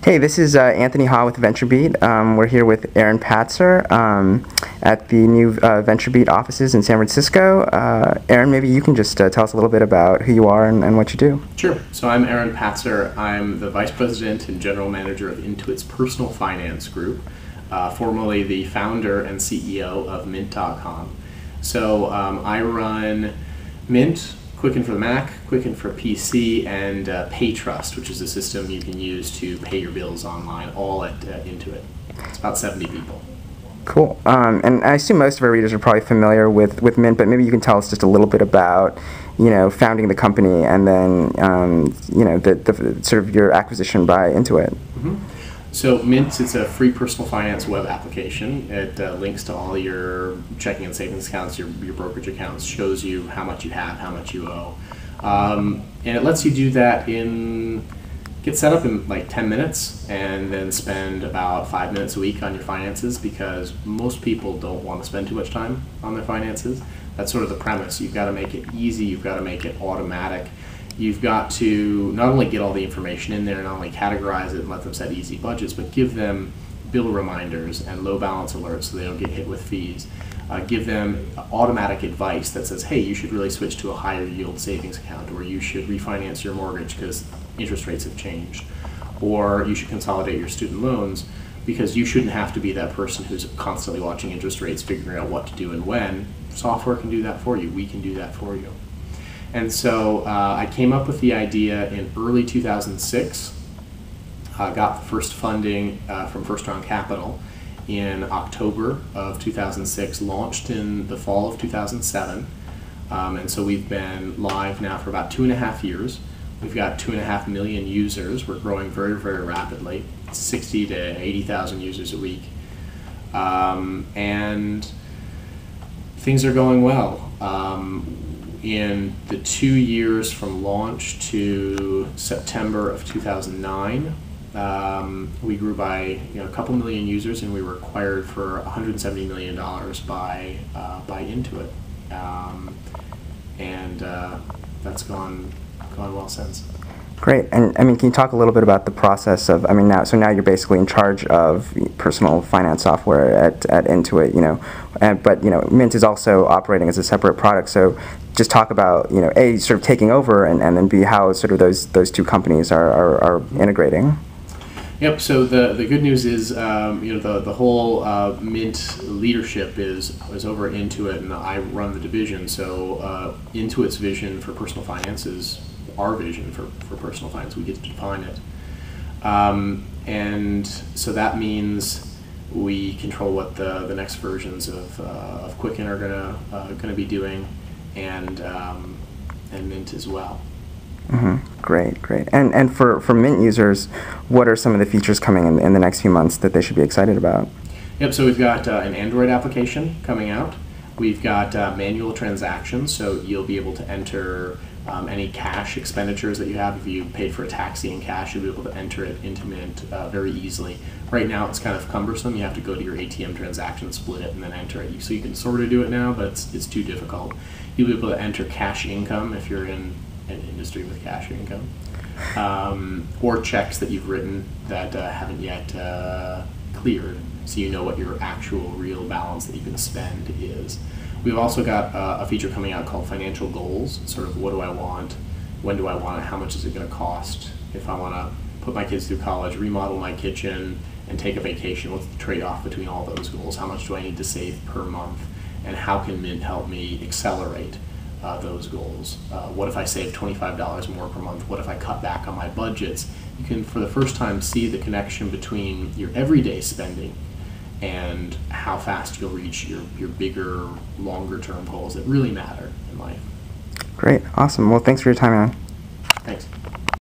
Hey, this is Anthony Ha with VentureBeat. We're here with Aaron Patzer at the new VentureBeat offices in San Francisco. Aaron, maybe you can just tell us a little bit about who you are and what you do. Sure. So I'm Aaron Patzer. I'm the Vice President and General Manager of Intuit's Personal Finance Group, formerly the founder and CEO of Mint.com. So I run Mint, Quicken for the Mac, Quicken for PC, and PayTrust, which is a system you can use to pay your bills online, all at Intuit. It's about 70 people. Cool. And I assume most of our readers are probably familiar with Mint, but maybe you can tell us just a little bit about, founding the company and then, the sort of your acquisition by Intuit. Mm-hmm. So Mint, it's a free personal finance web application. It links to all your checking and savings accounts, your brokerage accounts, shows you how much you have, how much you owe. And it lets you do that get set up in like 10 minutes and then spend about 5 minutes a week on your finances, because most people don't want to spend too much time on their finances. That's sort of the premise. You've got to make it easy, you've got to make it automatic. You've got to not only get all the information in there, not only categorize it and let them set easy budgets, but give them bill reminders and low balance alerts so they don't get hit with fees. Give them automatic advice that says, hey, you should really switch to a higher yield savings account, or you should refinance your mortgage because interest rates have changed, or you should consolidate your student loans, because you shouldn't have to be that person who's constantly watching interest rates, figuring out what to do and when. Software can do that for you. We can do that for you. And so I came up with the idea in early 2006, got the first funding from First Round Capital in October of 2006, launched in the fall of 2007, and so we've been live now for about 2.5 years. We've got 2.5 million users. We're growing very, very rapidly, 60 to 80,000 users a week, and things are going well. In the 2 years from launch to September of 2009, we grew by a couple million users, and we were acquired for $170 million by Intuit, and that's gone well since. Great. And can you talk a little bit about the process of, now you're basically in charge of personal finance software at Intuit, but Mint is also operating as a separate product. So just talk about, A, sort of taking over, and then B, how sort of those two companies are integrating. Yep. So the good news is, the whole Mint leadership is over at Intuit, and I run the division. So Intuit's vision for personal finance is our vision for personal finance. We get to define it, and so that means we control what the next versions of Quicken are gonna be doing, and Mint as well. Mm-hmm. Great. And for Mint users, what are some of the features coming in the next few months that they should be excited about? Yep. So we've got an Android application coming out. We've got manual transactions, so you'll be able to enter any cash expenditures that you have. If you paid for a taxi in cash, you'll be able to enter it into Mint very easily. Right now it's kind of cumbersome. You have to go to your ATM transaction, split it, and then enter it. So you can sort of do it now, but it's too difficult. You'll be able to enter cash income if you're in an industry with cash income, or checks that you've written that haven't yet cleared, so you know what your actual real balance that you can spend is. We've also got a feature coming out called Financial Goals, sort of what do I want, when do I want it, how much is it going to cost, if I want to put my kids through college, remodel my kitchen, and take a vacation, what's the trade-off between all those goals, how much do I need to save per month, and how can Mint help me accelerate those goals. What if I save $25 more per month? What if I cut back on my budgets? You can, for the first time, see the connection between your everyday spending and how fast you'll reach your bigger, longer-term goals that really matter in life. Great. Awesome. Well, thanks for your time, Aaron. Thanks.